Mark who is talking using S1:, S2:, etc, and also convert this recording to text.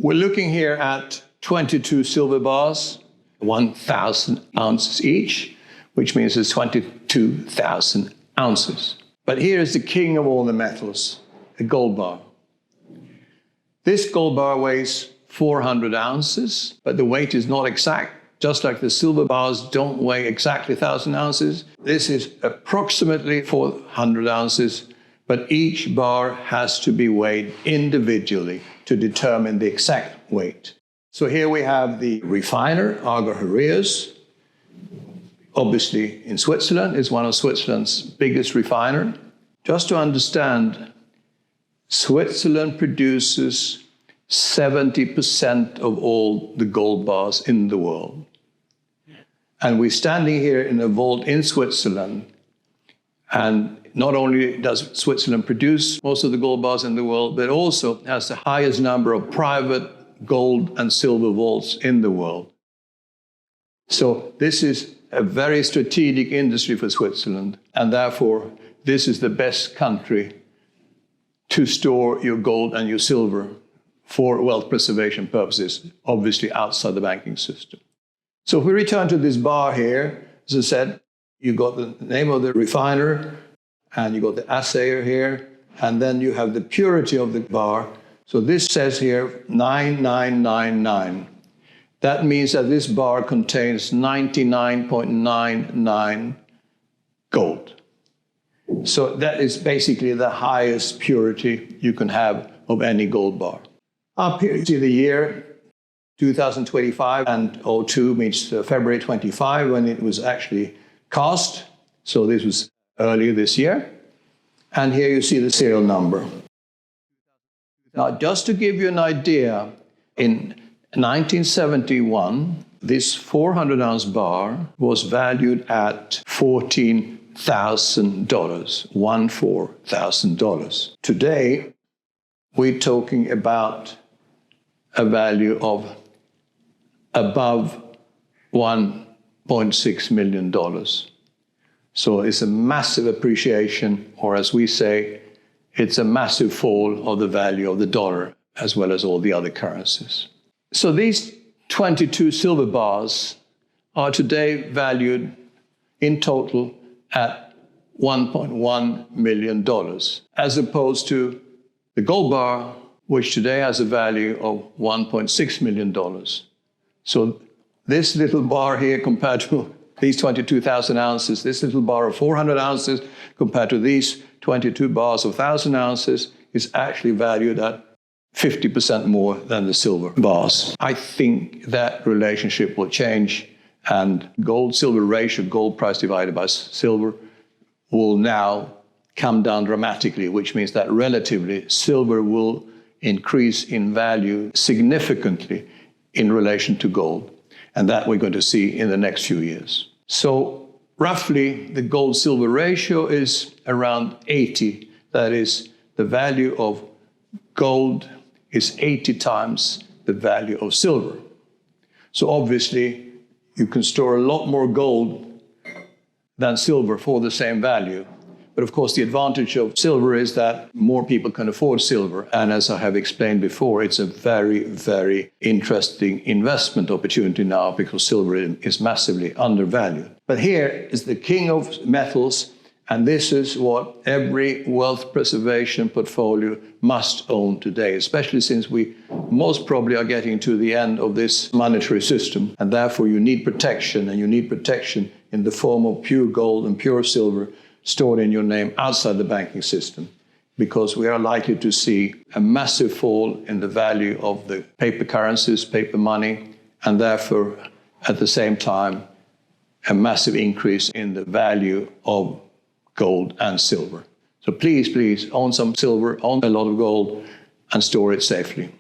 S1: We're looking here at 22 silver bars, 1,000 ounces each, which means it's 22,000 ounces. But here is the king of all the metals, a gold bar. This gold bar weighs 400 ounces, but the weight is not exact. Just like the silver bars don't weigh exactly 1,000 ounces, this is approximately 400 ounces, but each bar has to be weighed individually to determine the exact weight. So here we have the refiner, Egon von Greyerz, obviously in Switzerland, is one of Switzerland's biggest refiner. Just to understand, Switzerland produces 70% of all the gold bars in the world. And we're standing here in a vault in Switzerland, and not only does Switzerland produce most of the gold bars in the world, but also has the highest number of private gold and silver vaults in the world. So this is a very strategic industry for Switzerland, and therefore this is the best country to store your gold and your silver for wealth preservation purposes, obviously outside the banking system. So if we return to this bar here, as I said, you got the name of the refiner, and you got the assayer here, and then you have the purity of the bar. So this says here 9999. That means that this bar contains 99.99 gold. So that is basically the highest purity you can have of any gold bar. Up here you see the year 2025, and 02 means February 25 when it was actually cast. So this was earlier this year. And here you see the serial number. Now, just to give you an idea, in 1971, this 400-ounce bar was valued at $14,000, $14,000. Today, we're talking about a value of above $1.6 million. So it's a massive appreciation, or as we say, it's a massive fall of the value of the dollar, as well as all the other currencies. So these 22 silver bars are today valued in total at $1.1 million, as opposed to the gold bar, which today has a value of $1.6 million. So this little bar here compared to these 22,000 ounces, this little bar of 400 ounces compared to these 22 bars of 1,000 ounces is actually valued at 50% more than the silver bars. I think that relationship will change, and gold-silver ratio, gold price divided by silver, will now come down dramatically, which means that relatively silver will increase in value significantly in relation to gold. And that we're going to see in the next few years. So roughly the gold-silver ratio is around 80. That is, the value of gold is 80 times the value of silver. So obviously you can store a lot more gold than silver for the same value. But of course, the advantage of silver is that more people can afford silver. And as I have explained before, it's a very, very interesting investment opportunity now because silver is massively undervalued. But here is the king of metals, and this is what every wealth preservation portfolio must own today, especially since we most probably are getting to the end of this monetary system. And therefore, you need protection, and you need protection in the form of pure gold and pure silver stored in your name outside the banking system, because we are likely to see a massive fall in the value of the paper currencies, paper money, and therefore, at the same time, a massive increase in the value of gold and silver. So please, please, own some silver, own a lot of gold, and store it safely.